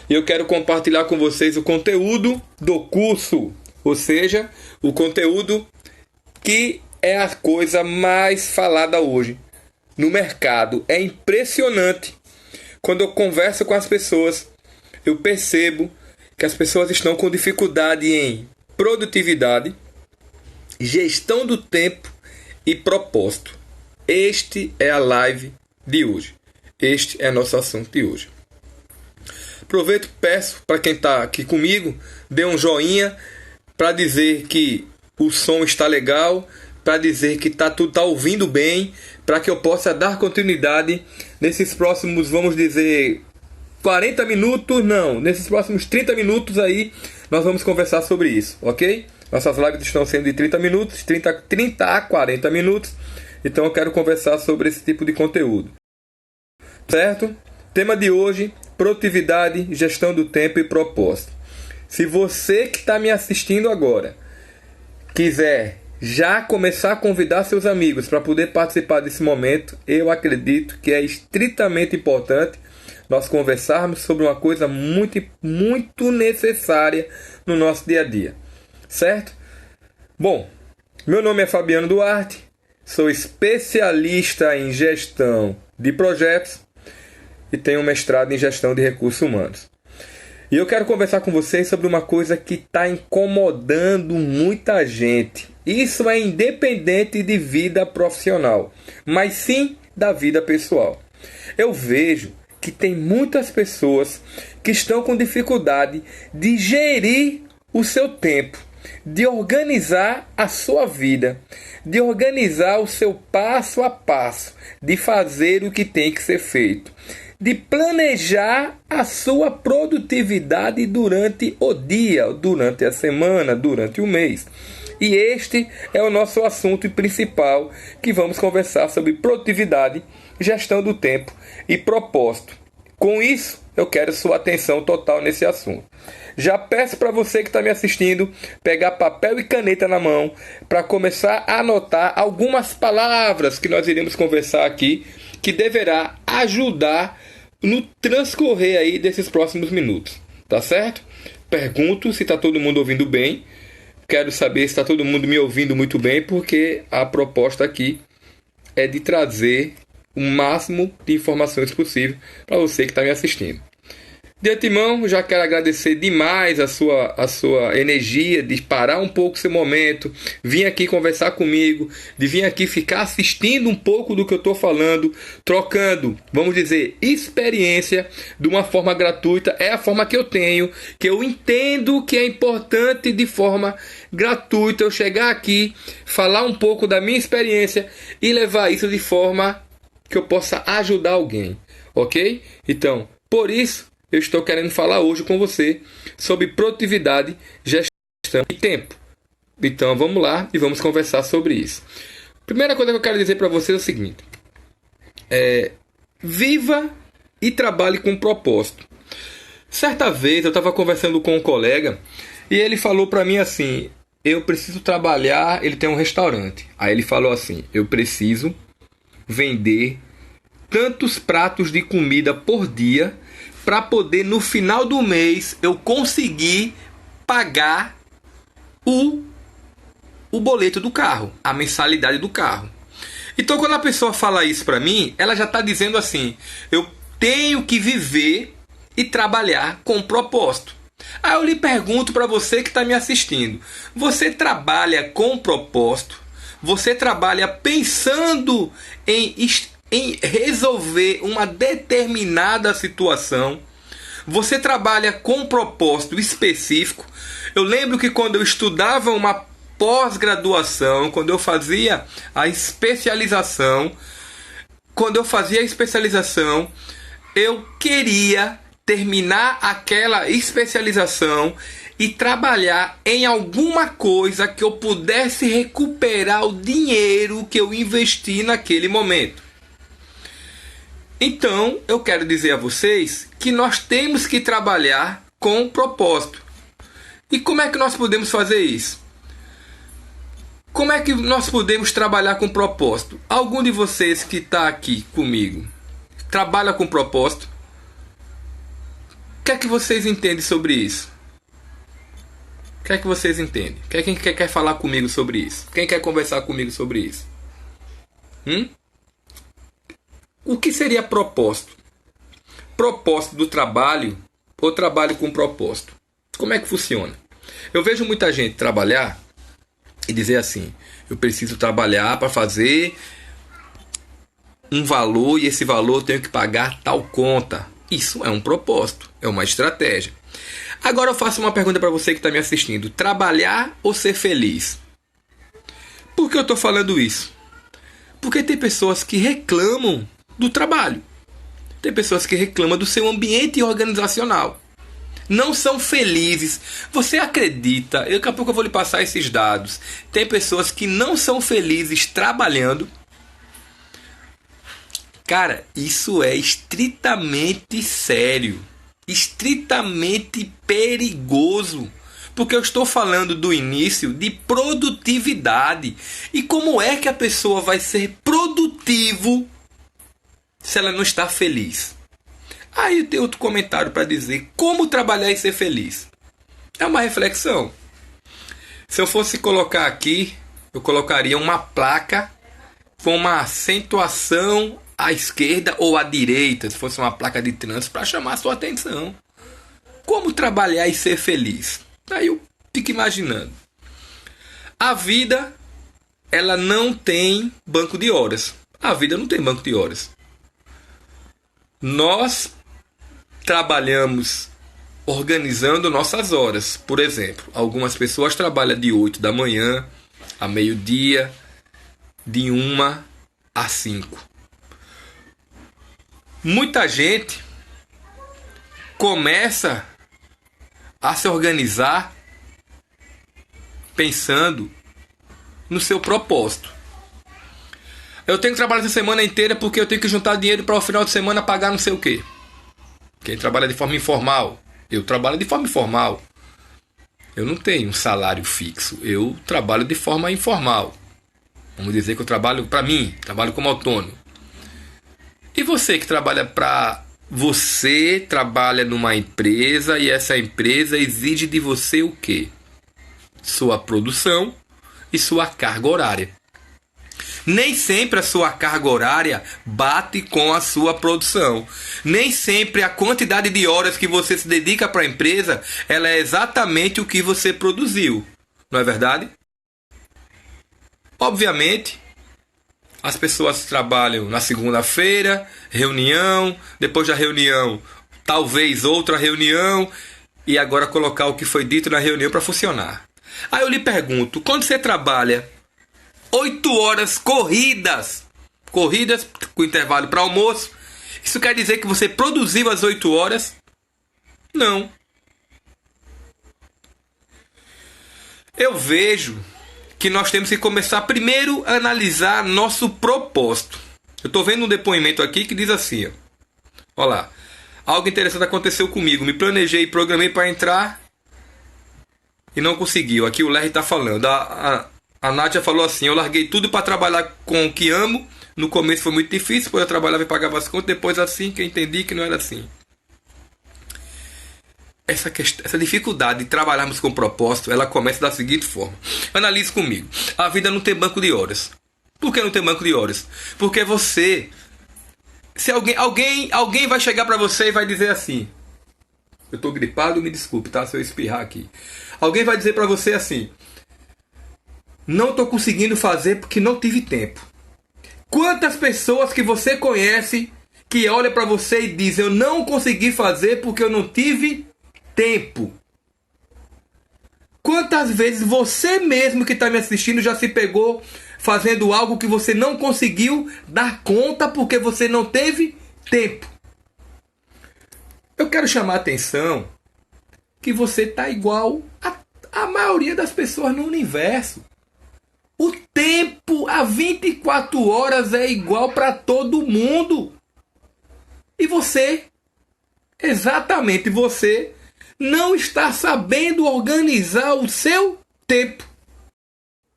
e eu quero compartilhar com vocês o conteúdo do curso, ou seja, o conteúdo que é a coisa mais falada hoje no mercado. É impressionante. Quando eu converso com as pessoas, eu percebo que as pessoas estão com dificuldade em produtividade, gestão do tempo e propósito. Este é a live de hoje. Este é nosso assunto de hoje. Aproveito e peço para quem está aqui comigo, dê um joinha para dizer que o som está legal, para dizer que tudo está ouvindo bem, para que eu possa dar continuidade nesses próximos, vamos dizer, 40 minutos, não, nesses próximos 30 minutos aí, nós vamos conversar sobre isso, ok? Nossas lives estão sendo de 30 minutos, 30 a 40 minutos, então eu quero conversar sobre esse tipo de conteúdo. Certo? Tema de hoje, produtividade, gestão do tempo e propósito. Se você que está me assistindo agora quiser já começar a convidar seus amigos para poder participar desse momento, eu acredito que é estritamente importante nós conversarmos sobre uma coisa muito necessária no nosso dia a dia. Certo? Bom, meu nome é Fabiano Duarte, sou especialista em gestão de projetos e tenho um mestrado em gestão de recursos humanos. E eu quero conversar com vocês sobre uma coisa que está incomodando muita gente. Isso é independente de vida profissional, mas sim da vida pessoal. Eu vejo que tem muitas pessoas que estão com dificuldade de gerir o seu tempo, de organizar a sua vida, de organizar o seu passo a passo, de fazer o que tem que ser feito, de planejar a sua produtividade durante o dia, durante a semana, durante o mês. E este é o nosso assunto principal, que vamos conversar sobre produtividade, gestão do tempo e propósito. Com isso, eu quero sua atenção total nesse assunto. Já peço para você que está me assistindo pegar papel e caneta na mão para começar a anotar algumas palavras que nós iremos conversar aqui, que deverá ajudar no transcorrer aí desses próximos minutos, tá certo? Pergunto se está todo mundo ouvindo bem. Quero saber se está todo mundo me ouvindo muito bem, porque a proposta aqui é de trazer o máximo de informações possível para você que está me assistindo. De antemão, já quero agradecer demais a sua energia de parar um pouco seu momento, vir aqui conversar comigo, de vir aqui ficar assistindo um pouco do que eu estou falando, trocando, vamos dizer, experiência de uma forma gratuita. É a forma que eu tenho, que eu entendo que é importante de forma gratuita eu chegar aqui, falar um pouco da minha experiência e levar isso de forma que eu possa ajudar alguém, ok? Então, por isso, eu estou querendo falar hoje com você sobre produtividade, gestão e tempo. Então vamos lá e vamos conversar sobre isso. Primeira coisa que eu quero dizer para você é o seguinte: viva e trabalhe com propósito. Certa vez eu estava conversando com um colega e ele falou para mim assim: eu preciso trabalhar. Ele tem um restaurante. Aí ele falou assim: eu preciso vender tantos pratos de comida por dia para poder no final do mês eu conseguir pagar o boleto do carro, a mensalidade do carro. Então quando a pessoa fala isso para mim, ela já está dizendo assim: eu tenho que viver e trabalhar com propósito. Aí eu lhe pergunto para você que está me assistindo: você trabalha com propósito? Você trabalha pensando em resolver uma determinada situação? Você trabalha com um propósito específico? Eu lembro que quando eu estudava uma pós-graduação, quando eu fazia a especialização, eu queria terminar aquela especialização e trabalhar em alguma coisa que eu pudesse recuperar o dinheiro que eu investi naquele momento. Então, eu quero dizer a vocês que nós temos que trabalhar com propósito. E como é que nós podemos fazer isso? Como é que nós podemos trabalhar com propósito? Algum de vocês que está aqui comigo trabalha com propósito? que é que vocês entendem sobre isso? O que é que vocês entendem? Quem quer falar comigo sobre isso? Quem quer conversar comigo sobre isso? O que seria propósito? Propósito do trabalho ou trabalho com propósito? Como é que funciona? Eu vejo muita gente trabalhar e dizer assim: eu preciso trabalhar para fazer um valor e esse valor eu tenho que pagar tal conta. Isso é um propósito, é uma estratégia. Agora eu faço uma pergunta para você que está me assistindo: trabalhar ou ser feliz? Por que eu estou falando isso? Porque tem pessoas que reclamam do trabalho. Tem pessoas que reclamam do seu ambiente organizacional. Não são felizes. Você acredita? Daqui a pouco eu vou lhe passar esses dados. Tem pessoas que não são felizes trabalhando. Cara, isso é estritamente sério. Estritamente perigoso. Porque eu estou falando do início de produtividade. E como é que a pessoa vai ser produtivo se ela não está feliz? Aí tem outro comentário para dizer como trabalhar e ser feliz. É uma reflexão. Se eu fosse colocar aqui, eu colocaria uma placa com uma acentuação à esquerda ou à direita, se fosse uma placa de trânsito, para chamar a sua atenção. Como trabalhar e ser feliz? Aí eu fico imaginando. A vida, ela não tem banco de horas. A vida não tem banco de horas. Nós trabalhamos organizando nossas horas. Por exemplo, algumas pessoas trabalham de 8 da manhã a meio-dia, de 1 a 5. Muita gente começa a se organizar pensando no seu propósito. Eu tenho que trabalhar essa semana inteira porque eu tenho que juntar dinheiro para o final de semana pagar não sei o quê. Quem trabalha de forma informal, eu trabalho de forma informal. Eu não tenho um salário fixo, eu trabalho de forma informal. Vamos dizer que eu trabalho para mim, trabalho como autônomo. E você que trabalha para você, trabalha numa empresa e essa empresa exige de você o quê? Sua produção e sua carga horária. Nem sempre a sua carga horária bate com a sua produção. Nem sempre a quantidade de horas que você se dedica para a empresa, ela é exatamente o que você produziu. Não é verdade? Obviamente, as pessoas trabalham na segunda-feira, reunião, depois da reunião, talvez outra reunião, e agora colocar o que foi dito na reunião para funcionar. Aí eu lhe pergunto, quando você trabalha 8 horas corridas com intervalo para almoço, isso quer dizer que você produziu as 8 horas? Não. Eu vejo que nós temos que começar primeiro a analisar nosso propósito. Eu estou vendo um depoimento aqui que diz assim, ó. Olha lá. Algo interessante aconteceu comigo. Me planejei e programei para entrar e não conseguiu. Aqui o Larry está falando. A Nádia falou assim: eu larguei tudo para trabalhar com o que amo. No começo foi muito difícil, depois eu trabalhava e pagava as contas. Depois assim que eu entendi que não era assim. Essa dificuldade de trabalharmos com propósito, ela começa da seguinte forma. Analise comigo. A vida não tem banco de horas. Por que não tem banco de horas? Porque você... Se alguém vai chegar para você e vai dizer assim... Eu tô gripado, me desculpe, tá? Se eu espirrar aqui. Alguém vai dizer para você assim... Não tô conseguindo fazer porque não tive tempo. Quantas pessoas que você conhece que olha para você e diz: eu não consegui fazer porque eu não tive tempo? Quantas vezes você mesmo que está me assistindo já se pegou fazendo algo que você não conseguiu dar conta porque você não teve tempo? Eu quero chamar a atenção que você está igual a maioria das pessoas no universo. O tempo, a 24 horas é igual para todo mundo. E você, exatamente você, não está sabendo organizar o seu tempo.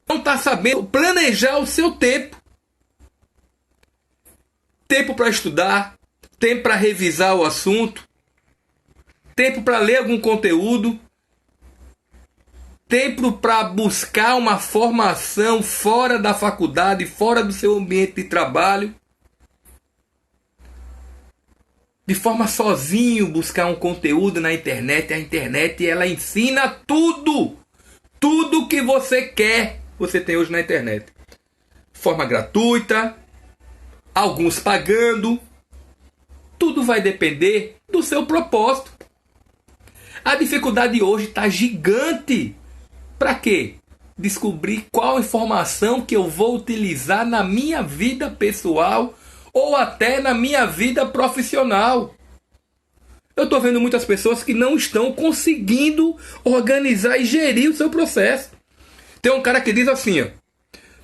Não está sabendo planejar o seu tempo. Tempo para estudar, tempo para revisar o assunto, tempo para ler algum conteúdo, tempo para buscar uma formação fora da faculdade, fora do seu ambiente de trabalho, de forma sozinho buscar um conteúdo na internet. A internet, ela ensina tudo, tudo que você quer, você tem hoje na internet, de forma gratuita, alguns pagando. Tudo vai depender do seu propósito. A dificuldade hoje está gigante. Para quê? Descobrir qual informação que eu vou utilizar na minha vida pessoal ou até na minha vida profissional. Eu estou vendo muitas pessoas que não estão conseguindo organizar e gerir o seu processo. Tem um cara que diz assim, ó.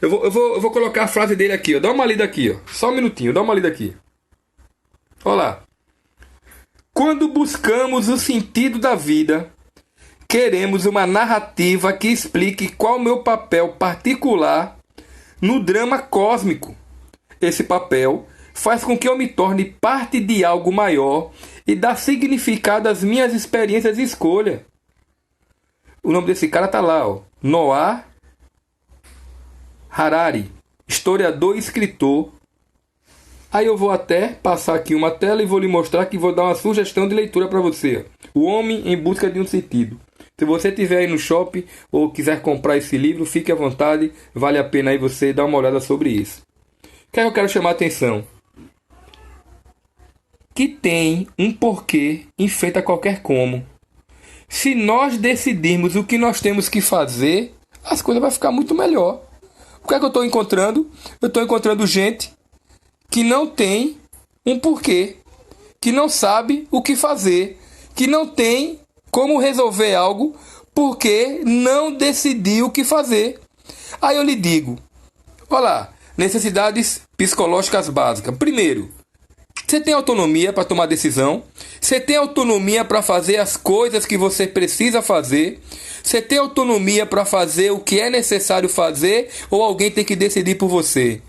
Eu vou colocar a frase dele aqui, ó. Dá uma lida aqui, ó. Só um minutinho, dá uma lida aqui. Olha lá. Quando buscamos o sentido da vida, queremos uma narrativa que explique qual o meu papel particular no drama cósmico. Esse papel faz com que eu me torne parte de algo maior e dá significado às minhas experiências e escolhas. O nome desse cara tá lá, ó. Noah Harari, historiador e escritor. Aí eu vou até passar aqui uma tela e vou lhe mostrar que vou dar uma sugestão de leitura para você. O Homem em Busca de um Sentido. Se você estiver aí no shopping ou quiser comprar esse livro, fique à vontade, vale a pena aí você dar uma olhada sobre isso. O que é que eu quero chamar a atenção? Que tem um porquê enfeita qualquer como. Se nós decidirmos o que nós temos que fazer, as coisas vão ficar muito melhor. O que é que eu estou encontrando? Eu estou encontrando gente que não tem um porquê, que não sabe o que fazer, que não tem como resolver algo porque não decidiu o que fazer. Aí eu lhe digo, olha lá, necessidades psicológicas básicas. Primeiro, você tem autonomia para tomar decisão, você tem autonomia para fazer as coisas que você precisa fazer, você tem autonomia para fazer o que é necessário fazer ou alguém tem que decidir por você.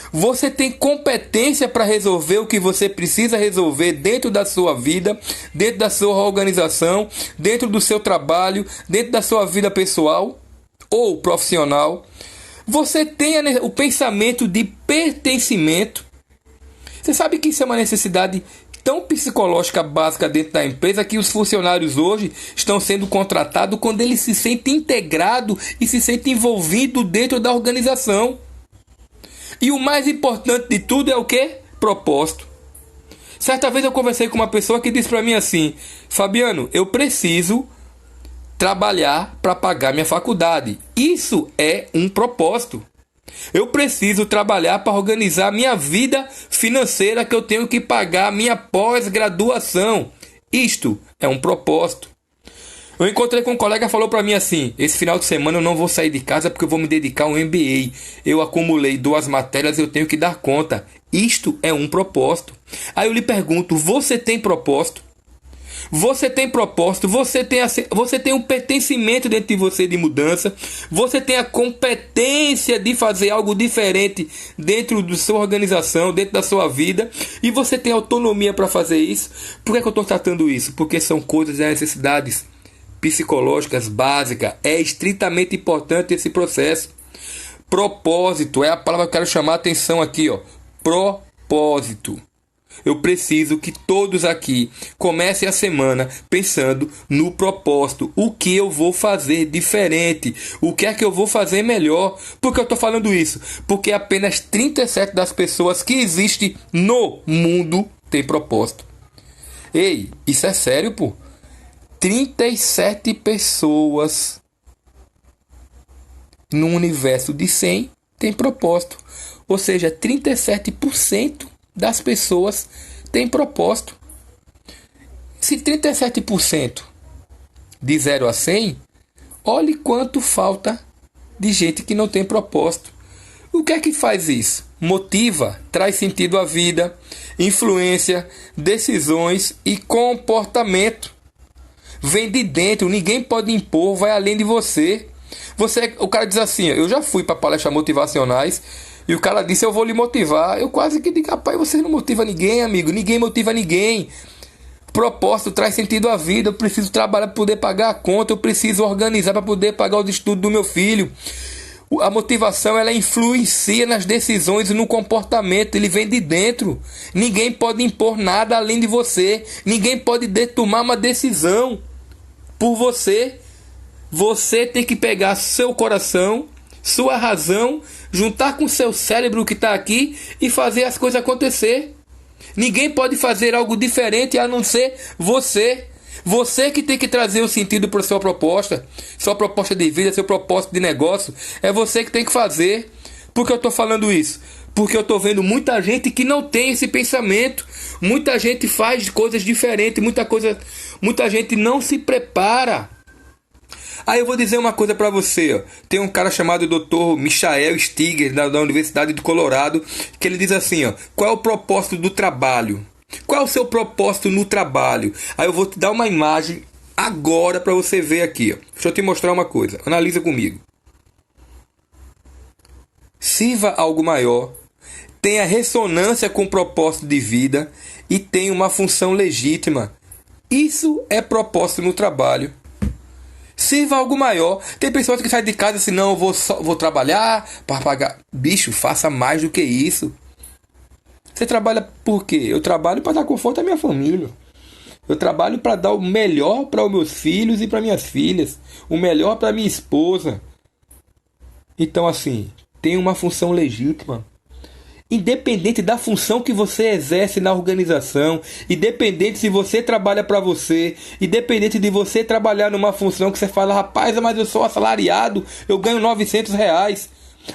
Você tem competência para resolver o que você precisa resolver dentro da sua vida, dentro da sua organização, dentro do seu trabalho, dentro da sua vida pessoal ou profissional. Você tem o pensamento de pertencimento. Você sabe que isso é uma necessidade tão psicológica básica dentro da empresa que os funcionários hoje estão sendo contratados quando eles se sentem integrados e se sentem envolvidos dentro da organização. E o mais importante de tudo é o quê? Propósito. Certa vez eu conversei com uma pessoa que disse para mim assim: Fabiano, eu preciso trabalhar para pagar minha faculdade. Isso é um propósito. Eu preciso trabalhar para organizar minha vida financeira, que eu tenho que pagar minha pós-graduação. Isto é um propósito. Eu encontrei com um colega que falou para mim assim: esse final de semana eu não vou sair de casa porque eu vou me dedicar ao MBA. Eu acumulei 2 matérias e eu tenho que dar conta. Isto é um propósito. Aí eu lhe pergunto: você tem propósito? Você tem propósito? Você tem um pertencimento dentro de você de mudança? Você tem a competência de fazer algo diferente dentro da sua organização, dentro da sua vida? E você tem autonomia para fazer isso? Por que eu estou tratando isso? Porque são coisas e necessidades psicológicas básicas. É estritamente importante esse processo. Propósito é a palavra que eu quero chamar a atenção aqui, ó. Propósito. Eu preciso que todos aqui comecem a semana pensando no propósito. O que eu vou fazer diferente? O que é que eu vou fazer melhor? Por que eu estou falando isso? Porque apenas 37 das pessoas que existem no mundo têm propósito. Ei, isso é sério, pô? 37 pessoas no universo de 100 têm propósito. Ou seja, 37% das pessoas têm propósito. Se 37% de 0 a 100, olhe quanto falta de gente que não tem propósito. O que é que faz isso? Motiva, traz sentido à vida, influência, decisões e comportamento. Vem de dentro, ninguém pode impor, vai além de você. O cara diz assim: eu já fui para palestras motivacionais e o cara disse: eu vou lhe motivar. Eu quase que digo: rapaz, você não motiva ninguém, amigo. Ninguém motiva ninguém. Propósito traz sentido à vida. Eu preciso trabalhar para poder pagar a conta. Eu preciso organizar para poder pagar os estudos do meu filho. A motivação, ela influencia nas decisões e no comportamento. Ele vem de dentro. Ninguém pode impor nada além de você. Ninguém pode tomar uma decisão por você. Você tem que pegar seu coração, sua razão, juntar com seu cérebro que está aqui e fazer as coisas acontecer. Ninguém pode fazer algo diferente a não ser você. Você que tem que trazer o sentido para a sua proposta de vida, seu propósito de negócio. É você que tem que fazer. Por que eu estou falando isso? Porque eu estou vendo muita gente que não tem esse pensamento. Muita gente faz coisas diferentes. Muita gente não se prepara. Aí eu vou dizer uma coisa para você. Ó. Tem um cara chamado Dr. Michael Stiger, da Universidade de Colorado, que ele diz assim, ó, qual é o propósito do trabalho? Qual é o seu propósito no trabalho? Aí eu vou te dar uma imagem agora para você ver aqui. Ó. Deixa eu te mostrar uma coisa. Analisa comigo. Sirva algo maior, tenha ressonância com o propósito de vida e tenha uma função legítima. Isso é propósito no trabalho. Sirva algo maior. Tem pessoas que saem de casa assim, não, eu vou trabalhar para pagar. Bicho, faça mais do que isso. Você trabalha por quê? Eu trabalho para dar conforto à minha família. Eu trabalho para dar o melhor para os meus filhos e para minhas filhas. O melhor para minha esposa. Então, assim, tem uma função legítima. Independente da função que você exerce na organização, independente se você trabalha para você, independente de você trabalhar numa função que você fala, rapaz, mas eu sou assalariado, eu ganho R$900.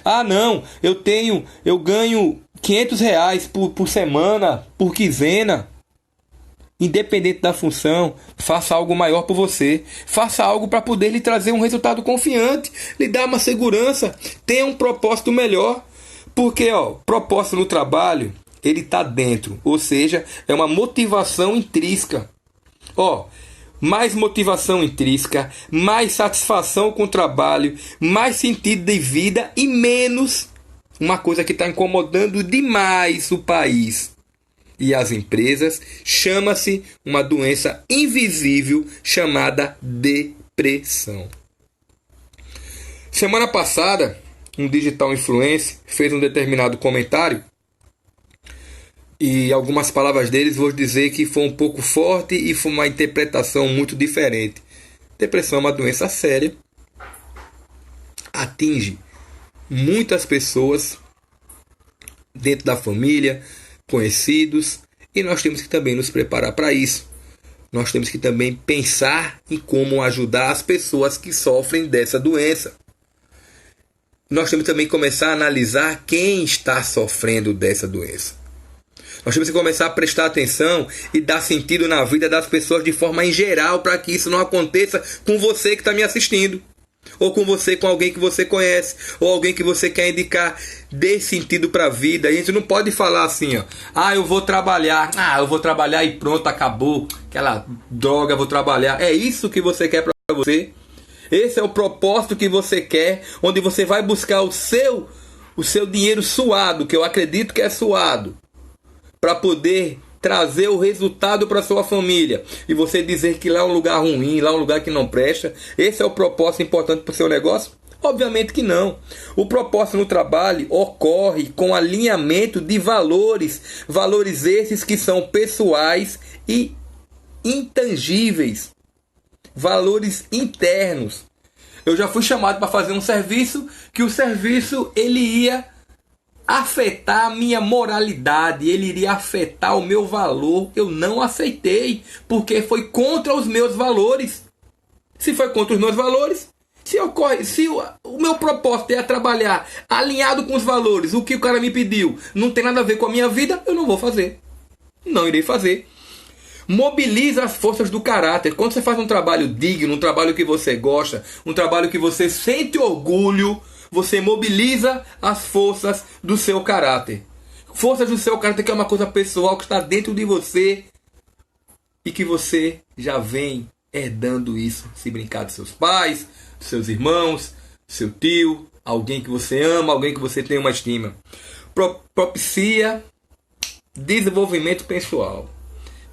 Ah, não, eu ganho R$500 por semana, por quinzena. Independente da função, faça algo maior por você. Faça algo para poder lhe trazer um resultado confiante, lhe dar uma segurança, tenha um propósito melhor. Porque, propósito no trabalho, ele está dentro. Ou seja, é uma motivação intrínseca. Mais motivação intrínseca, mais satisfação com o trabalho, mais sentido de vida e menos uma coisa que está incomodando demais o país e as empresas, chama-se uma doença invisível chamada depressão. Semana passada, um digital influencer fez um determinado comentário e algumas palavras deles vou dizer que foi um pouco forte e foi uma interpretação muito diferente. Depressão é uma doença séria, atinge muitas pessoas dentro da família, conhecidos, e nós temos que também nos preparar para isso. Nós temos que também pensar em como ajudar as pessoas que sofrem dessa doença. Nós temos também que começar a analisar quem está sofrendo dessa doença. Nós temos que começar a prestar atenção e dar sentido na vida das pessoas de forma em geral para que isso não aconteça com você que está me assistindo. Ou com você, com alguém que você conhece, ou alguém que você quer indicar. Dê sentido para a vida. A gente não pode falar assim, eu vou trabalhar e pronto, acabou. Aquela droga, vou trabalhar. É isso que você quer para você? Esse é o propósito que você quer, onde você vai buscar o seu dinheiro suado, que eu acredito que é suado, para poder trazer o resultado para sua família. E você dizer que lá é um lugar ruim, lá é um lugar que não presta. Esse é o propósito importante para o seu negócio? Obviamente que não. O propósito no trabalho ocorre com alinhamento de valores. Valores esses que são pessoais e intangíveis. Valores internos. Eu já fui chamado para fazer um serviço que o serviço ele ia afetar a minha moralidade, ele iria afetar o meu valor. Eu não aceitei, porque foi contra os meus valores. Se foi contra os meus valores, se o meu propósito é trabalhar alinhado com os valores, o que o cara me pediu não tem nada a ver com a minha vida, eu não vou fazer. Não irei fazer. Mobiliza as forças do caráter. Quando você faz um trabalho digno, um trabalho que você gosta, um trabalho que você sente orgulho, você mobiliza as forças do seu caráter. Forças do seu caráter, que é uma coisa pessoal que está dentro de você e que você já vem herdando isso. Se brincar dos seus pais, dos seus irmãos, seu tio, alguém que você ama, alguém que você tem uma estima. Propicia desenvolvimento pessoal.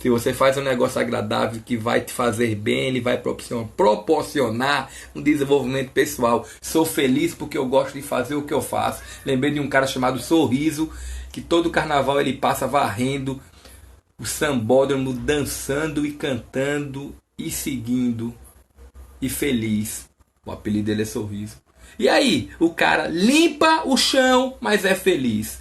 Se você faz um negócio agradável que vai te fazer bem, ele vai proporcionar um desenvolvimento pessoal. Sou feliz porque eu gosto de fazer o que eu faço. Lembrei de um cara chamado Sorriso, que todo carnaval ele passa varrendo o sambódromo, dançando e cantando e seguindo e feliz. O apelido dele é Sorriso. E aí, o cara limpa o chão, mas é feliz.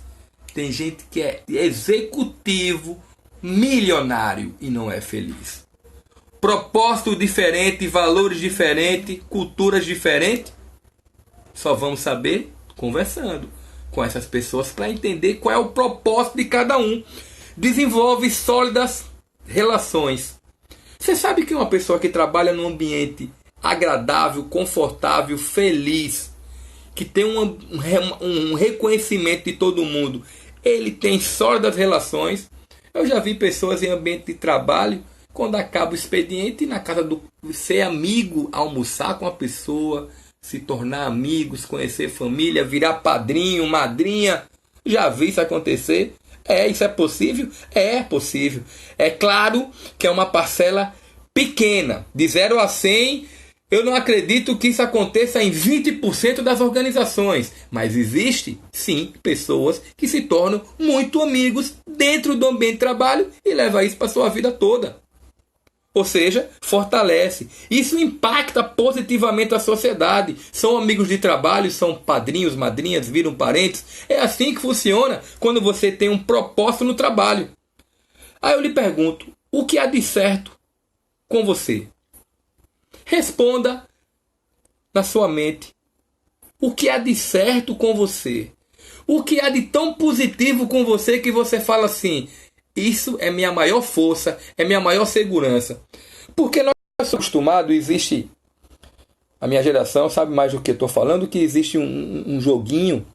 Tem gente que é executivo, milionário e não é feliz. Propósito diferente, valores diferentes, culturas diferentes. Só vamos saber conversando com essas pessoas para entender qual é o propósito de cada um. Desenvolve sólidas relações. Você sabe que uma pessoa que trabalha num ambiente agradável, confortável, feliz, que tem um reconhecimento de todo mundo, ele tem sólidas relações. Eu já vi pessoas em ambiente de trabalho, quando acaba o expediente, na casa do ser amigo, almoçar com a pessoa, se tornar amigos, conhecer família, virar padrinho, madrinha. Já vi isso acontecer? Isso é possível? É possível. É claro que é uma parcela pequena, de 0 a 100. Eu não acredito que isso aconteça em 20% das organizações, mas existe, sim, pessoas que se tornam muito amigos dentro do ambiente de trabalho e levam isso para a sua vida toda. Ou seja, fortalece. Isso impacta positivamente a sociedade. São amigos de trabalho, são padrinhos, madrinhas, viram parentes. É assim que funciona quando você tem um propósito no trabalho. Aí eu lhe pergunto, o que há de certo com você? Responda na sua mente. O que há de certo com você? O que há de tão positivo com você que você fala assim: isso é minha maior força, é minha maior segurança. Porque nós somos acostumados, existe... A minha geração sabe mais do que eu estou falando, que existe um joguinho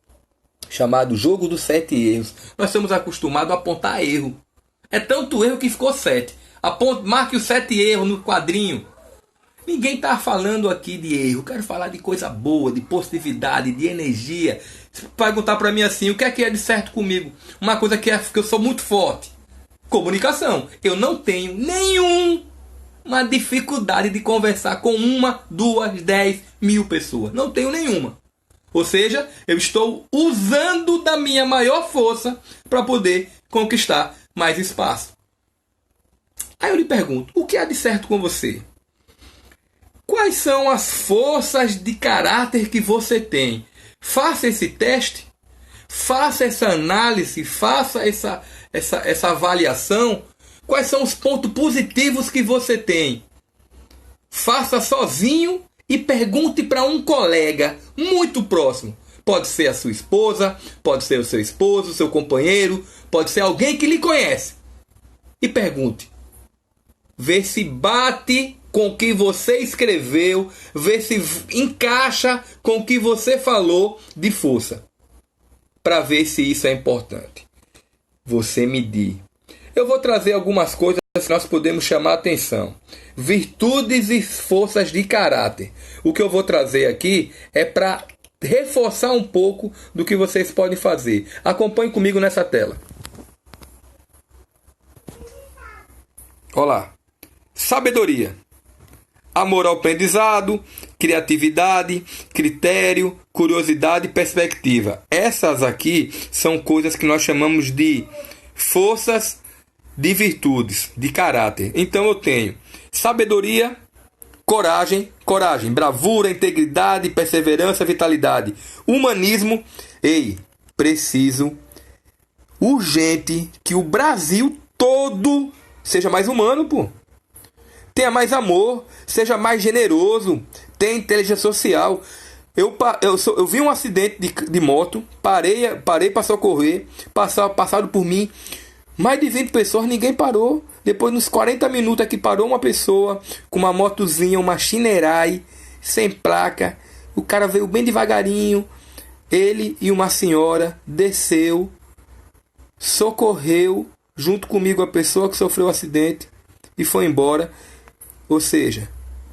chamado Jogo dos 7 Erros. Nós somos acostumados a apontar erro. É tanto erro que ficou 7. Marque os 7 erros no quadrinho. Ninguém está falando aqui de erro. Eu quero falar de coisa boa, de positividade, de energia. Se perguntar para mim assim, o que é de certo comigo? Uma coisa que eu sou muito forte. Comunicação. Eu não tenho nenhuma dificuldade de conversar com 1, 2, 10 mil pessoas. Não tenho nenhuma. Ou seja, eu estou usando da minha maior força para poder conquistar mais espaço. Aí eu lhe pergunto, o que há de certo com você? Quais são as forças de caráter que você tem? Faça esse teste. Faça essa análise. Faça essa avaliação. Quais são os pontos positivos que você tem? Faça sozinho e pergunte para um colega muito próximo. Pode ser a sua esposa, pode ser o seu esposo, o seu companheiro, pode ser alguém que lhe conhece. E pergunte. Vê se bate com o que você escreveu, vê se encaixa com o que você falou de força. Para ver se isso é importante. Você medir. Eu vou trazer algumas coisas que nós podemos chamar a atenção. Virtudes e forças de caráter. O que eu vou trazer aqui é para reforçar um pouco do que vocês podem fazer. Acompanhe comigo nessa tela. Olá. Sabedoria. Amor ao aprendizado, criatividade, critério, curiosidade e perspectiva. Essas aqui são coisas que nós chamamos de forças de virtudes, de caráter. Então eu tenho sabedoria, coragem, bravura, integridade, perseverança, vitalidade, humanismo. Preciso urgente que o Brasil todo seja mais humano, pô. Tenha mais amor, seja mais generoso, tenha inteligência social. Eu vi um acidente de moto, parei para socorrer, passaram por mim mais de 20 pessoas, ninguém parou. Depois, nos 40 minutos aqui, parou uma pessoa com uma motozinha, uma Shinerai, sem placa. O cara veio bem devagarinho, ele e uma senhora, desceu, socorreu junto comigo a pessoa que sofreu o acidente e foi embora. Ou seja,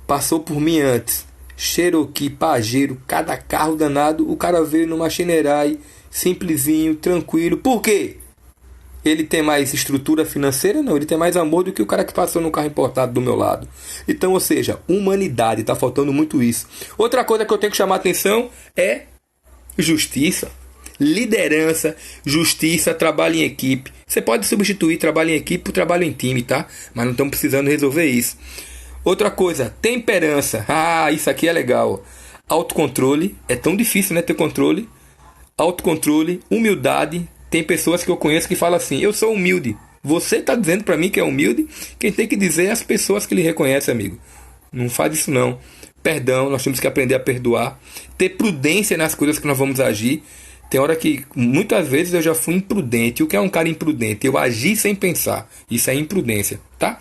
passou por mim antes. Cherokee, Pajero, cada carro danado. O cara veio numa Shinerai, simplesinho, tranquilo. Por quê? Ele tem mais estrutura financeira? Não, ele tem mais amor do que o cara que passou no carro importado do meu lado. Então, ou seja, humanidade, está faltando muito isso. Outra coisa que eu tenho que chamar a atenção é justiça, liderança, justiça, trabalho em equipe. Você pode substituir trabalho em equipe por trabalho em time, tá? Mas não estamos precisando resolver isso. Outra coisa, temperança. Ah, isso aqui é legal. Autocontrole, é tão difícil, né, ter controle. Autocontrole, humildade. Tem pessoas que eu conheço que falam assim: eu sou humilde. Você está dizendo para mim que é humilde? Quem tem que dizer é as pessoas que lhe reconhecem, amigo. Não faz isso não. Perdão, nós temos que aprender a perdoar. Ter prudência nas coisas que nós vamos agir. Tem hora que, muitas vezes, eu já fui imprudente. O que é um cara imprudente? Eu agi sem pensar. Isso é imprudência, tá?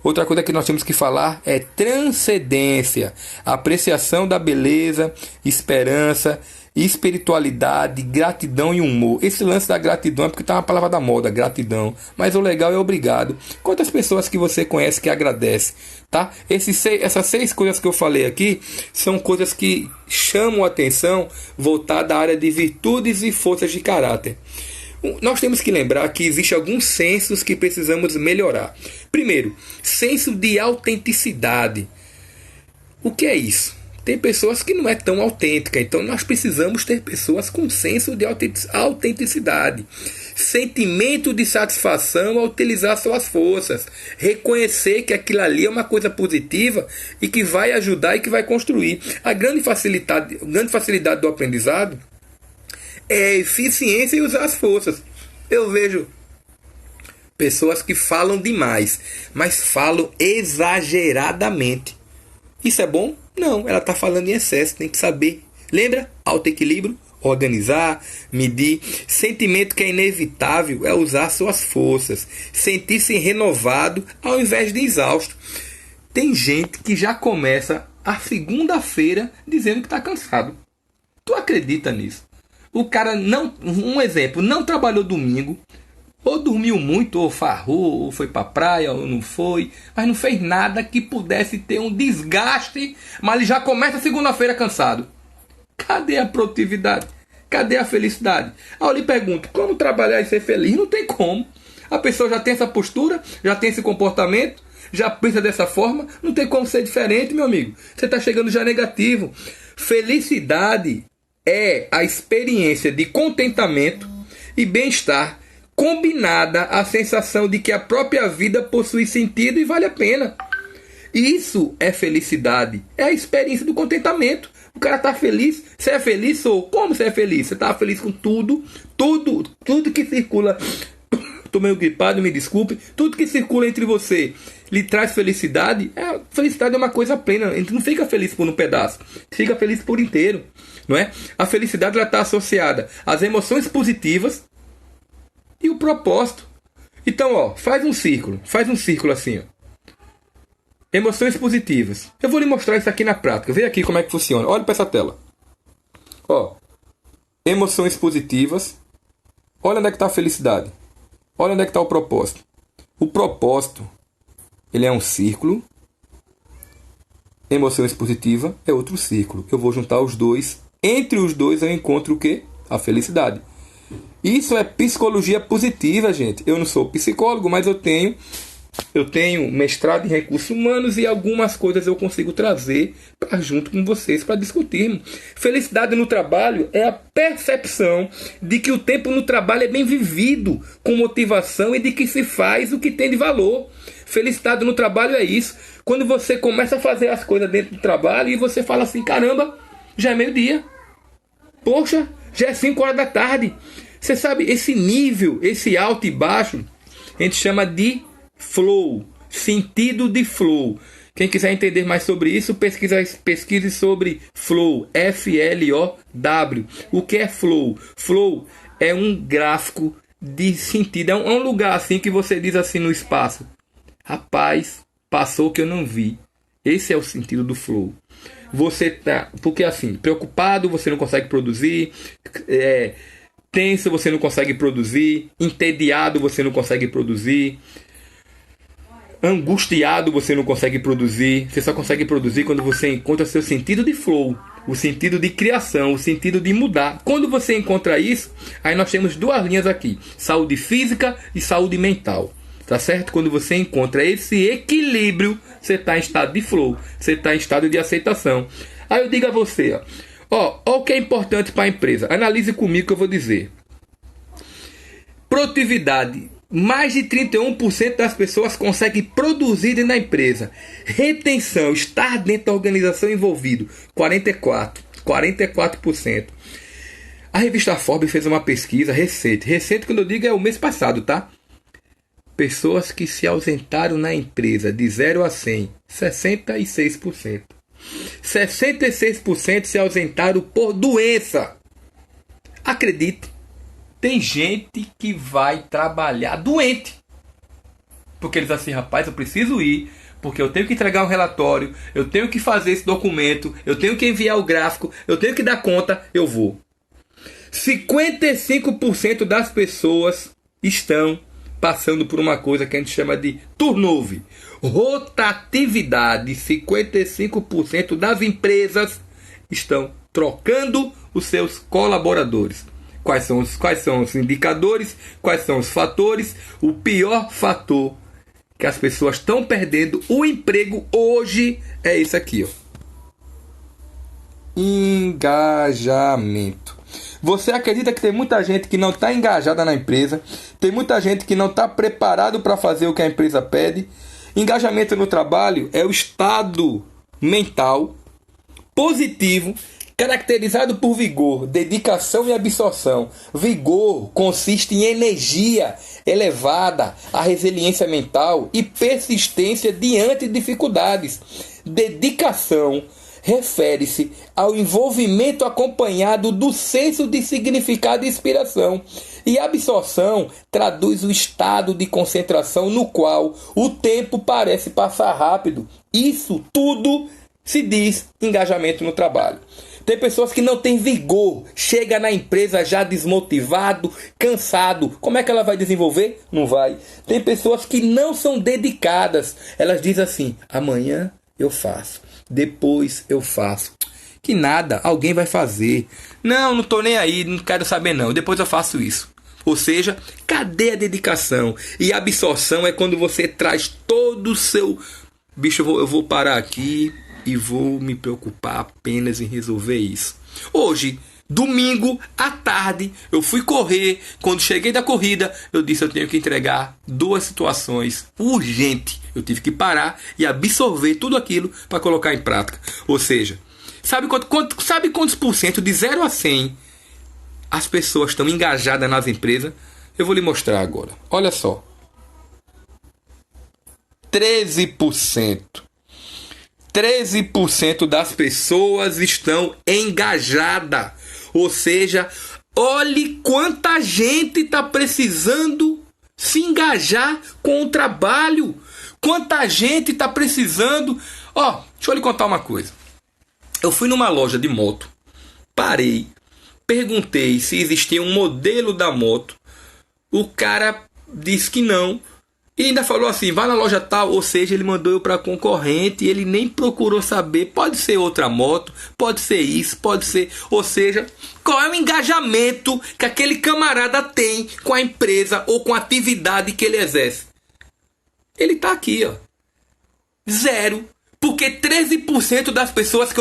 Outra coisa que nós temos que falar é transcendência. Apreciação da beleza, esperança, espiritualidade, gratidão e humor. Esse lance da gratidão é porque tá uma palavra da moda, gratidão. Mas o legal é obrigado. Quantas pessoas que você conhece que agradece, tá? Essas 6 coisas que eu falei aqui são coisas que chamam a atenção voltada à área de virtudes e forças de caráter. Nós temos que lembrar que existem alguns sensos que precisamos melhorar. Primeiro, senso de autenticidade. O que é isso? Tem pessoas que não é tão autêntica, então nós precisamos ter pessoas com senso de autenticidade. Sentimento de satisfação ao utilizar suas forças. Reconhecer que aquilo ali é uma coisa positiva e que vai ajudar e que vai construir. A grande facilidade do aprendizado é a eficiência e usar as forças. Eu vejo pessoas que falam demais, mas falam exageradamente. Isso é bom? Não, ela está falando em excesso, tem que saber. Lembra? Autoequilíbrio, organizar, medir. Sentimento que é inevitável é usar suas forças. Sentir-se renovado ao invés de exausto. Tem gente que já começa a segunda-feira dizendo que está cansado. Tu acredita nisso? O cara não, um exemplo, não trabalhou domingo, ou dormiu muito, ou farrou, ou foi pra praia, ou não foi, mas não fez nada que pudesse ter um desgaste, mas ele já começa segunda-feira cansado. Cadê a produtividade? Cadê a felicidade? Aí eu lhe pergunto, como trabalhar e ser feliz? Não tem como. A pessoa já tem essa postura, já tem esse comportamento, já pensa dessa forma, não tem como ser diferente, meu amigo. Você está chegando já negativo. Felicidade é a experiência de contentamento e bem-estar combinada à sensação de que a própria vida possui sentido e vale a pena. Isso é felicidade. É a experiência do contentamento. O cara tá feliz. Você é feliz? Ou como você é feliz? Você tá feliz com tudo que circula. Tô meio gripado, me desculpe. Tudo que circula entre você lhe traz felicidade. Felicidade é uma coisa plena. A gente não fica feliz por um pedaço. Fica feliz por inteiro. Não é? A felicidade está associada às emoções positivas e o propósito. Então, ó, faz um círculo assim, ó. Emoções positivas. Eu vou lhe mostrar isso aqui na prática. Vê aqui como é que funciona. Olha para essa tela. Ó, emoções positivas. Olha onde é que está a felicidade. Olha onde é que está o propósito. O propósito, ele é um círculo. Emoções positivas é outro círculo. Eu vou juntar os dois. Entre os dois eu encontro o quê? A felicidade. Isso é psicologia positiva, gente. Eu não sou psicólogo, mas eu tenho mestrado em recursos humanos e algumas coisas eu consigo trazer para junto com vocês para discutirmos. Felicidade no trabalho é a percepção de que o tempo no trabalho é bem vivido, com motivação e de que se faz o que tem de valor. Felicidade no trabalho é isso. Quando você começa a fazer as coisas dentro do trabalho e você fala assim, caramba, já é meio-dia. Poxa, já é 5 horas da tarde. Você sabe, esse nível, esse alto e baixo, a gente chama de flow, sentido de flow. Quem quiser entender mais sobre isso, pesquise sobre flow, F-L-O-W. O que é flow? Flow é um gráfico de sentido, é um lugar assim que você diz assim no espaço. Rapaz, passou que eu não vi. Esse é o sentido do flow. Você tá, porque assim, preocupado você não consegue produzir, tenso você não consegue produzir, entediado você não consegue produzir, angustiado você não consegue produzir. Você só consegue produzir quando você encontra seu sentido de flow. o sentido de criação, o sentido de mudar. Quando você encontra isso, aí nós temos duas linhas aqui: saúde física e saúde mental. Tá certo? Quando você encontra esse equilíbrio, você está em estado de flow, você está em estado de aceitação. Aí eu digo a você, ó, o que é importante para a empresa. Analise comigo que eu vou dizer. Produtividade. Mais de 31% das pessoas conseguem produzir dentro da empresa. Retenção, estar dentro da organização envolvido, 44%. A revista Forbes fez uma pesquisa recente. Recente, quando eu digo, é o mês passado, tá? Pessoas que se ausentaram na empresa de 0 a 100, 66%. 66% se ausentaram por doença. Acredite, tem gente que vai trabalhar doente. Porque eles assim, rapaz, eu preciso ir, porque eu tenho que entregar um relatório, eu tenho que fazer esse documento, eu tenho que enviar o gráfico, eu tenho que dar conta, eu vou. 55% das pessoas estão passando por uma coisa que a gente chama de turnover, rotatividade. 55% das empresas estão trocando os seus colaboradores. Quais são os indicadores? Quais são os fatores? O pior fator que as pessoas estão perdendo o emprego hoje é isso aqui, ó. Engajamento. Você acredita que tem muita gente que não está engajada na empresa? Tem muita gente que não está preparado para fazer o que a empresa pede? Engajamento no trabalho é o estado mental positivo, caracterizado por vigor, dedicação e absorção. Vigor consiste em energia elevada, a resiliência mental e persistência diante de dificuldades. Dedicação refere-se ao envolvimento acompanhado do senso de significado e inspiração. E absorção traduz o estado de concentração no qual o tempo parece passar rápido. Isso tudo se diz engajamento no trabalho. Tem pessoas que não têm vigor, chega na empresa já desmotivado, cansado. Como é que ela vai desenvolver? Não vai. Tem pessoas que não são dedicadas. Elas dizem assim, amanhã eu faço, depois eu faço. Que nada, alguém vai fazer. Não estou nem aí, não quero saber não, depois eu faço isso. Ou seja, cadê a dedicação? E a absorção é quando você traz todo o seu... Bicho, eu vou parar aqui e vou me preocupar apenas em resolver isso. Hoje, domingo à tarde, eu fui correr. Quando cheguei da corrida, eu disse, eu tenho que entregar 2 situações urgentes. Eu tive que parar e absorver tudo aquilo para colocar em prática. Ou seja, sabe quantos por cento de 0 a 100 as pessoas estão engajadas nas empresas? Eu vou lhe mostrar agora. Olha só. 13%. 13% das pessoas estão engajadas. Ou seja, olhe quanta gente está precisando se engajar com o trabalho. Quanta gente está precisando... Deixa eu lhe contar uma coisa. Eu fui numa loja de moto, parei, perguntei se existia um modelo da moto. O cara disse que não. E ainda falou assim, vai na loja tal. Ou seja, ele mandou eu para concorrente e ele nem procurou saber. Pode ser outra moto, pode ser isso, pode ser... Ou seja, qual é o engajamento que aquele camarada tem com a empresa ou com a atividade que ele exerce? Ele tá aqui, ó. 0. Porque 13% das pessoas que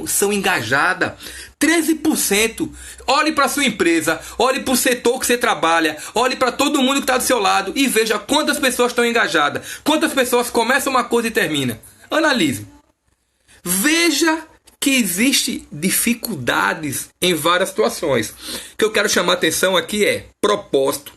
são engajadas. 13%. Olhe para sua empresa, olhe para o setor que você trabalha, olhe para todo mundo que está do seu lado e veja quantas pessoas estão engajadas, quantas pessoas começam uma coisa e terminam. Analise. Veja que existe dificuldades em várias situações. O que eu quero chamar a atenção aqui é propósito,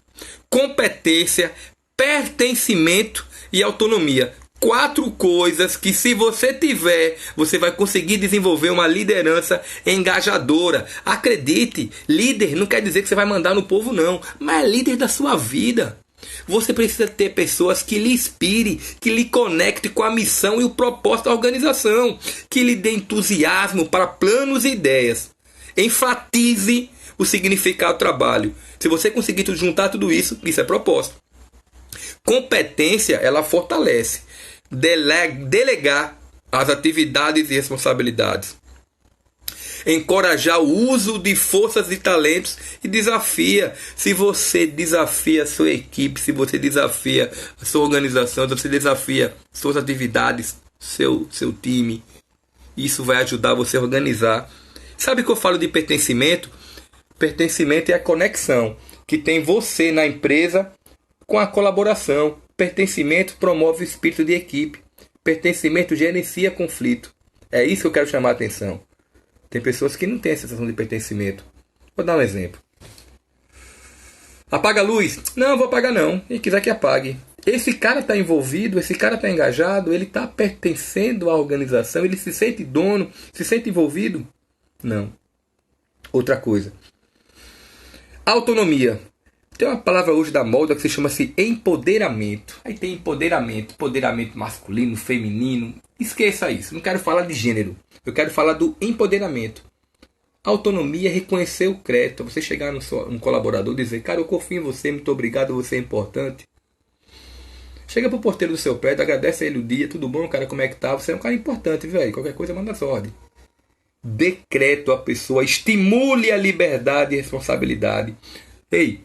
competência, pertencimento e autonomia. 4 coisas que, se você tiver, você vai conseguir desenvolver uma liderança engajadora. Acredite, líder não quer dizer que você vai mandar no povo não, mas é líder da sua vida. Você precisa ter pessoas que lhe inspirem, que lhe conectem com a missão e o propósito da organização, que lhe dê entusiasmo para planos e ideias. Enfatize o significado do trabalho. Se você conseguir juntar tudo isso, isso é propósito. Competência, ela fortalece. Delegar as atividades e responsabilidades. encorajar o uso de forças e talentos e desafia. Se você desafia a sua equipe, se você desafia a sua organização, se você desafia suas atividades, seu time, isso vai ajudar você a organizar. Sabe que eu falo de pertencimento? Pertencimento é a conexão que tem você na empresa com a colaboração. Pertencimento promove o espírito de equipe. Pertencimento gerencia conflito. É isso que eu quero chamar a atenção. Tem pessoas que não têm a sensação de pertencimento. Vou dar um exemplo. Apaga a luz? Não, vou apagar não. E quiser que apague. Esse cara está envolvido, esse cara está engajado, ele está pertencendo à organização, ele se sente dono, se sente envolvido? Não. Outra coisa. Autonomia. Tem uma palavra hoje da moda que se chama-se empoderamento. Aí tem empoderamento masculino, feminino. Esqueça isso, não quero falar de gênero. Eu quero falar do empoderamento. Autonomia é reconhecer o crédito. Você chegar num colaborador e dizer: cara, eu confio em você, muito obrigado, você é importante. Chega pro porteiro do seu prédio, agradece a ele o dia, tudo bom, cara, como é que tá? Você é um cara importante, velho. Qualquer coisa manda as ordens. Decreto a pessoa, estimule a liberdade e responsabilidade. Ei,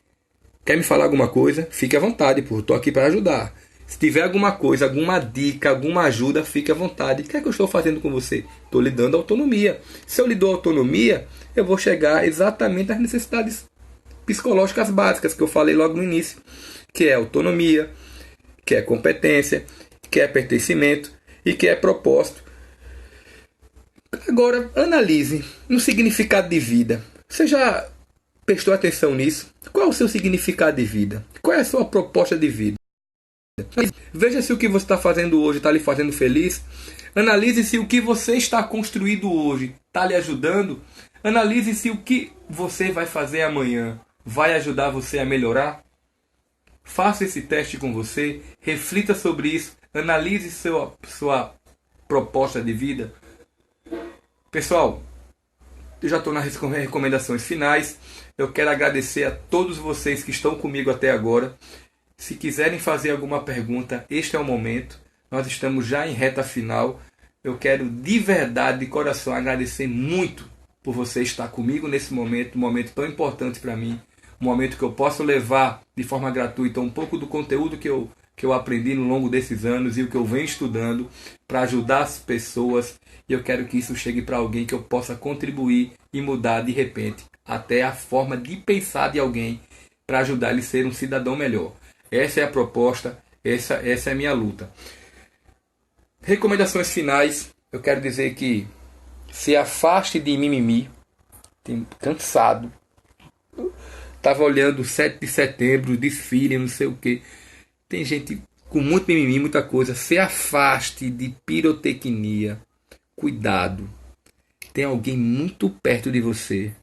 quer me falar alguma coisa? Fique à vontade, pô, estou aqui para ajudar. Se tiver alguma coisa, alguma dica, alguma ajuda, fique à vontade. O que é que eu estou fazendo com você? Estou lhe dando autonomia. Se eu lhe dou autonomia, eu vou chegar exatamente às necessidades psicológicas básicas que eu falei logo no início, que é autonomia, que é competência, que é pertencimento e que é propósito. Agora, analise no significado de vida. Você já prestou atenção nisso? Qual é o seu significado de vida? Qual é a sua proposta de vida? Veja se o que você está fazendo hoje está lhe fazendo feliz. Analise se o que você está construindo hoje está lhe ajudando. Analise se o que você vai fazer amanhã vai ajudar você a melhorar. Faça esse teste com você. Reflita sobre isso. Analise sua proposta de vida. Pessoal, eu já estou nas recomendações finais. Eu quero agradecer a todos vocês que estão comigo até agora. Se quiserem fazer alguma pergunta, este é o momento. Nós estamos já em reta final. Eu quero de verdade, de coração, agradecer muito por você estar comigo nesse momento, um momento tão importante para mim. Um momento que eu posso levar de forma gratuita um pouco do conteúdo que eu aprendi no longo desses anos e o que eu venho estudando para ajudar as pessoas. E eu quero que isso chegue para alguém que eu possa contribuir e mudar de repente até a forma de pensar de alguém para ajudar ele a ser um cidadão melhor. Essa é a proposta, essa é a minha luta. Recomendações finais, eu quero dizer que se afaste de mimimi. Cansado. Estava olhando o 7 de setembro, desfile, não sei o que. Tem gente com muito mimimi, muita coisa. Se afaste de pirotecnia. Cuidado. Tem alguém muito perto de você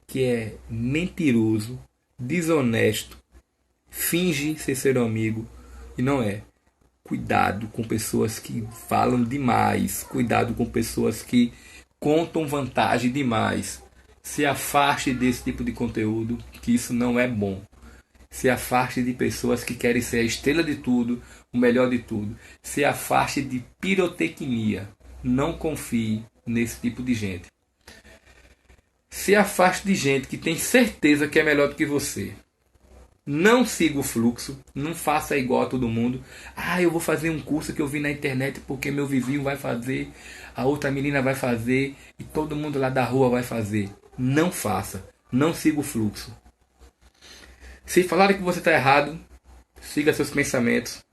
que é mentiroso, desonesto, finge ser seu amigo e não é. Cuidado com pessoas que falam demais. Cuidado com pessoas que contam vantagem demais. Se afaste desse tipo de conteúdo, que isso não é bom. Se afaste de pessoas que querem ser a estrela de tudo, o melhor de tudo. Se afaste de pirotecnia. Não confie nesse tipo de gente. Se afaste de gente que tem certeza que é melhor do que você. Não siga o fluxo, não faça igual a todo mundo. Eu vou fazer um curso que eu vi na internet porque meu vizinho vai fazer, a outra menina vai fazer e todo mundo lá da rua vai fazer. Não faça, não siga o fluxo. Se falarem que você está errado, siga seus pensamentos.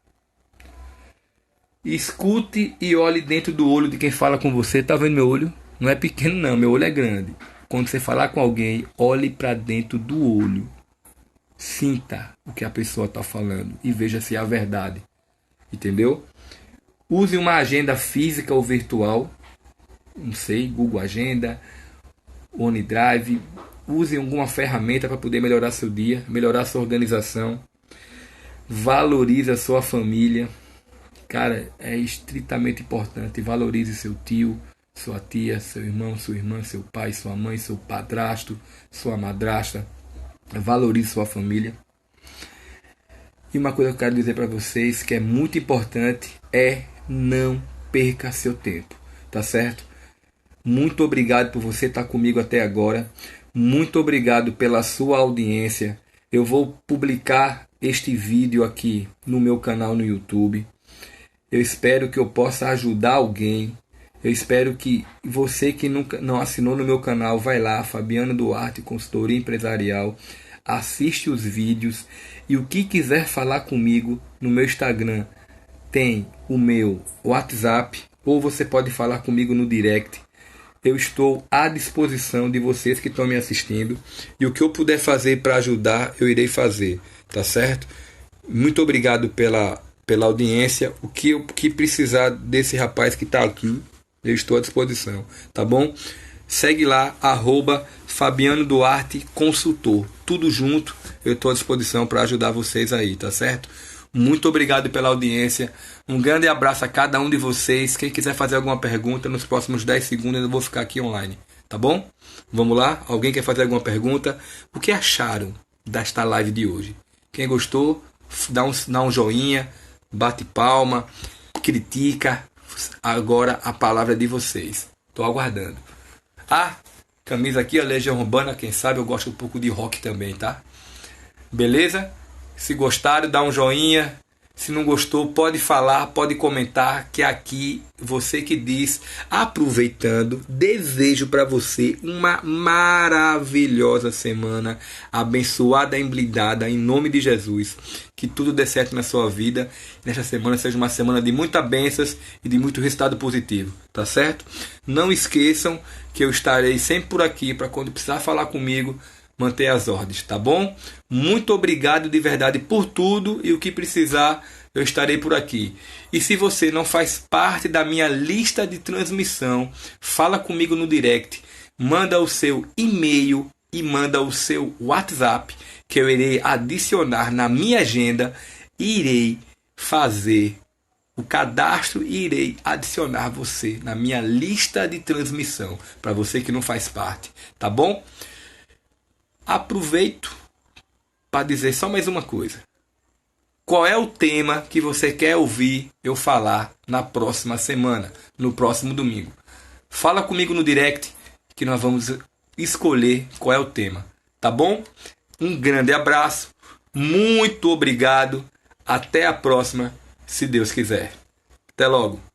Escute e olhe dentro do olho de quem fala com você. Tá vendo meu olho? Não é pequeno não, meu olho é grande. Quando você falar com alguém, olhe para dentro do olho. Sinta o que a pessoa está falando e veja se é a verdade. Entendeu? Use uma agenda física ou virtual. Não sei, Google Agenda, OneDrive. Use alguma ferramenta para poder melhorar seu dia, melhorar sua organização. Valorize a sua família. Cara, é estritamente importante. Valorize seu tio, sua tia, seu irmão, sua irmã, seu pai, sua mãe, seu padrasto, sua madrasta. Valorize sua família. E uma coisa que eu quero dizer para vocês que é muito importante é não perca seu tempo, tá certo? Muito obrigado por você estar comigo até agora. Muito obrigado pela sua audiência. Eu vou publicar este vídeo aqui no meu canal no YouTube. Eu espero que eu possa ajudar alguém. Eu espero que você que nunca não assinou no meu canal, vai lá, Fabiano Duarte, Consultoria Empresarial, assiste os vídeos e o que quiser falar comigo no meu Instagram, tem o meu WhatsApp ou você pode falar comigo no direct. Eu estou à disposição de vocês que estão me assistindo e o que eu puder fazer para ajudar, eu irei fazer, tá certo? Muito obrigado pela audiência. O que precisar desse rapaz que está aqui, eu estou à disposição, tá bom? Segue lá, Fabiano Duarte Consultor. Tudo junto, eu estou à disposição para ajudar vocês aí, tá certo? Muito obrigado pela audiência. Um grande abraço a cada um de vocês. Quem quiser fazer alguma pergunta, nos próximos 10 segundos eu vou ficar aqui online, tá bom? Vamos lá? Alguém quer fazer alguma pergunta? O que acharam desta live de hoje? Quem gostou, dá um joinha, bate palma, critica. Agora a palavra é de vocês. Estou aguardando. Ah, camisa aqui, a Legião Urbana. Quem sabe eu gosto um pouco de rock também, tá? Beleza? Se gostaram, dá um joinha. Se não gostou, pode falar, pode comentar, que aqui você que diz. Aproveitando, desejo para você uma maravilhosa semana, abençoada e blindada em nome de Jesus. Que tudo dê certo na sua vida. Nesta semana seja uma semana de muitas bênçãos e de muito resultado positivo, tá certo? Não esqueçam que eu estarei sempre por aqui para quando precisar falar comigo, manter as ordens, tá bom? Muito obrigado de verdade por tudo e o que precisar eu estarei por aqui. E se você não faz parte da minha lista de transmissão, fala comigo no direct, manda o seu e-mail e manda o seu WhatsApp que eu irei adicionar na minha agenda e irei fazer o cadastro e irei adicionar você na minha lista de transmissão para você que não faz parte, tá bom? Aproveito para dizer só mais uma coisa. Qual é o tema que você quer ouvir eu falar na próxima semana, no próximo domingo? Fala comigo no direct que nós vamos escolher qual é o tema, tá bom? Um grande abraço, muito obrigado, até a próxima, se Deus quiser. Até logo.